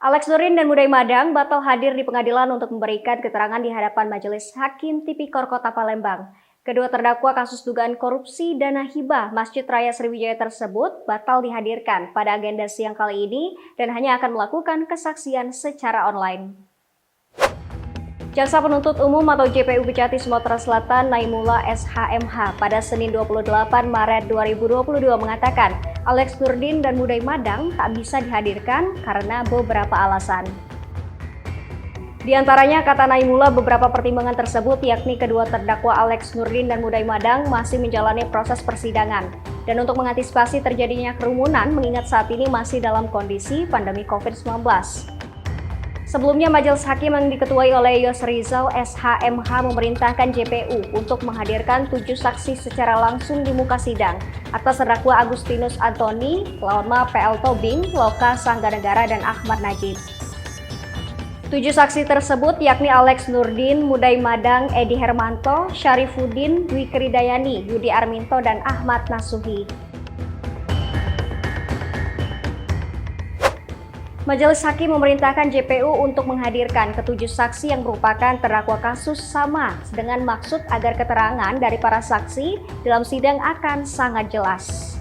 Alex Nurdin dan Mudai Madang batal hadir di pengadilan untuk memberikan keterangan di hadapan Majelis Hakim Tipikor Kota Palembang. Kedua terdakwa kasus dugaan korupsi dana hibah Masjid Raya Sriwijaya tersebut batal dihadirkan pada agenda siang kali ini dan hanya akan melakukan kesaksian secara online. Jaksa Penuntut Umum atau JPU Kejati Sumatera Selatan Naimullah SHMH pada Senin 28 Maret 2022 mengatakan Alex Nurdin dan Mudai Madang tak bisa dihadirkan karena beberapa alasan. Di antaranya, kata Naimullah, beberapa pertimbangan tersebut yakni kedua terdakwa Alex Nurdin dan Mudai Madang masih menjalani proses persidangan. Dan untuk mengantisipasi terjadinya kerumunan mengingat saat ini masih dalam kondisi pandemi COVID-19. Sebelumnya, Majelis Hakim yang diketuai oleh Yos Rizal SHMH memerintahkan JPU untuk menghadirkan 7 saksi secara langsung di muka sidang atas terdakwa Agustinus Antoni, Lauma PL Tobing, Loka Sangganegara, dan Ahmad Najib. 7 saksi tersebut yakni Alex Nurdin, Mudai Madang, Edi Hermanto, Syarifuddin, Dwi Kridayani, Yudi Arminto, dan Ahmad Nasuhi. Majelis Hakim memerintahkan JPU untuk menghadirkan ketujuh saksi yang merupakan terdakwa kasus sama dengan maksud agar keterangan dari para saksi dalam sidang akan sangat jelas.